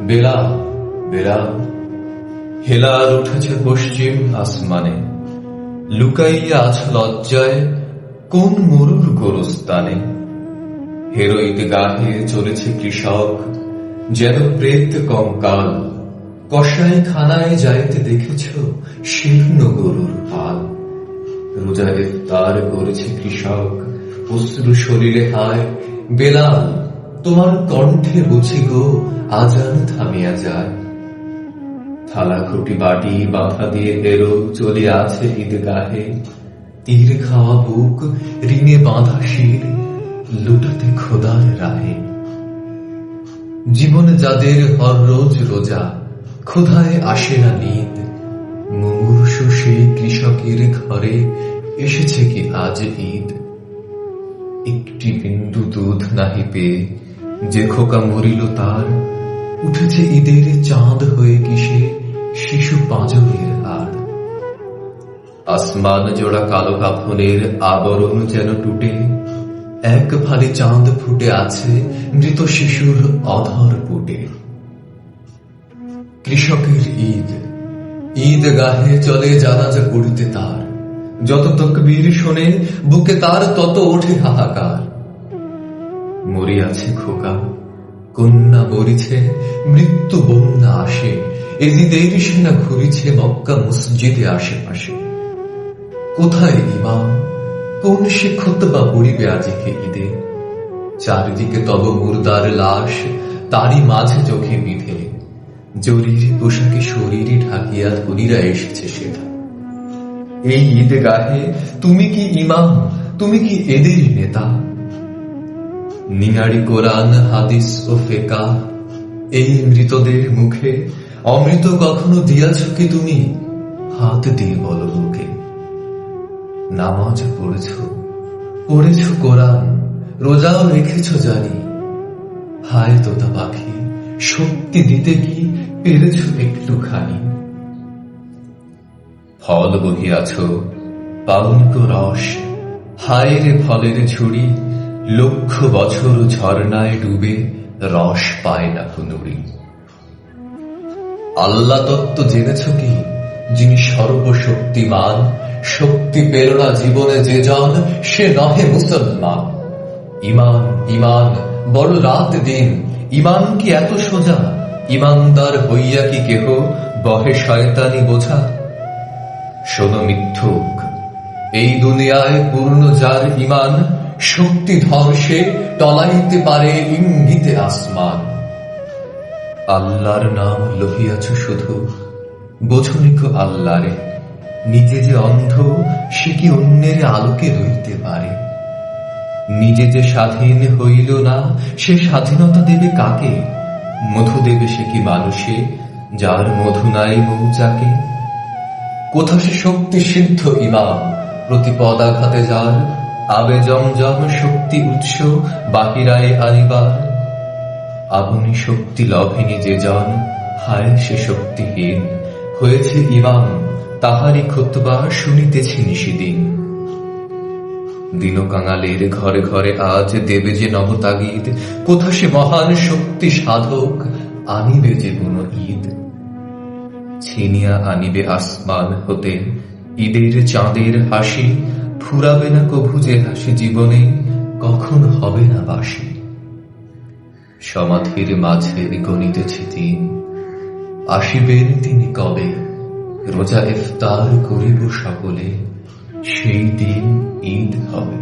বেলা বেলা হেলাল উঠেছে পশ্চিম আসমানে, লুকাইয়া আছ লজ্জায় কোন মরুর গোরস্তানে। হেরোইদ গাহে চলেছে কৃষক, যেন প্রেত কঙ্কাল। কসাই খানায় যাইতে দেখেছ শীর্ণ গরুর পাল। রোজা ইফতার করেছে কৃষক, অশ্রু শরীরে হায়। বেলাল, তোমার কণ্ঠে বুঝি গো আজান থামিয়া যায়। থালা খুঁটি বাটি বাধা দিয়ে এরো চলে আছে ঈদগাহে। তীর খাওয়া বুক, ঋণে বাঁধা শির, লুটাতে খোদার রাহে। জীবনে যাদের হর রোজ রোজা, ক্ষুধায় আসে না নিদ, মুমূর্ষু সেই কৃষকের ঘরে এসেছে কি আজ ঈদ। একটি বিন্দু দুধ নাহি পেয়ে যে খোকা মরিল তার, উঠেছে ঈদের চাঁদ হয়ে কিসে শিশু পাঁজরের হাড়। আসমান জোড়া কালো কাফনের আবরণ যেন টুটে, এক ফালি চাঁদ ফুটে আছে মৃত শিশুর অধর পুটে। কৃষকের ঈদ, ঈদ গাহে চলে জানাজা পড়িতে তার। যত তকবীর শোনে বুকে তার তত ওঠে হাহাকার। মরিয়াছে খোকা, কন্যা মরিছে, মৃত্যু বন্যা আসে। এজিদের সেনা ঘুরিছে মক্কা মসজিদে আশেপাশে। কোথায় ইমাম, কোন সে খুতবা পড়িবে আজিকে ঈদে। চারিদিকে তব মুর্দার লাশ, তারই মাঝে চোখে বিধে। জরির পোশাকে শরীরে ঢাকিয়া ধনীরা এসেছে সেটা। এই ঈদ গাহে তুমি কি ইমাম, তুমি কি এদের নেতা? নিয়ারি কোরআন হাদিস ও ফেকা, এই মৃতদের মুখে অমৃত কখনো দিয়াছ কি তুমি? হাত দিয়ে বলো মুখে। নামাজ পড়েছ কোরআন, রোজাও রেখেছ জানি। হায় তোতা পাখি, শক্তি দিতে কি পেরেছ একটুখানি? ফল বহিয়াছ, পাউনিক রস, হায় রে ফলের ঝুড়ি। লক্ষ বছর ঝর্ণায় ডুবে রস পায় না নুড়ি। আল্লাহ তত্ত্ব জেনেছ কি? যিনি সর্বশক্তিমান, শক্তি পেল না জীবনে যে জন, সে নহে মুসলমান। ইমান ইমান বড় রাত দিন, ইমান কি এত সোজা? ইমানদার হইয়া কি কেহ বহে শয়তানি বোঝা? শোনো মিথ্যুক, এই দুনিয়ায় পূর্ণ যার ইমান, শক্তি ধর্ষে টলাইতে পারে ইঙ্গিতে আসমান। আল্লাহর নাম লহিয়াছ শুধু, বোঝনিক আল্লাহরে। নিজে যে অন্ধ, সে কি অন্যের আলোকে লইতে পারে? নিজে যে স্বাধীন হইল না, সে স্বাধীনতা দেবে কাকে? মধু দেবে সে কি মানুষে, যার মধু নাই মৌচাকে? কোথা সে শক্তি সিদ্ধ ইমাম, প্রতি পদাঘাতে যার আবে জমজম শক্তি উৎস বাহিরায় আনিবার। আপনি শক্তি লভেনি যে জন, হায় সে শক্তিহীন হয়েছে ইমাম, তাহারই খুতবা শুনিতেছি নিশিদিন। দিন কাঙালের ঘরে ঘরে আজ দেবে যে নবতাগিদ, কোথা সে মহান শক্তি সাধক আনিবে যে কোন ঈদ। ছিনিয়া আনিবে আসমান হতে ঈদের চাঁদের হাসি, ফুরাবে না কভু যে হাসি জীবনে, কখন হবে না বাসি। সমাধির মাঝে গণিতেছি দিন, আসিবেন তিনি কবে? রোজা ইফতার করিব সকলে, সেই দিন ঈদ হবে।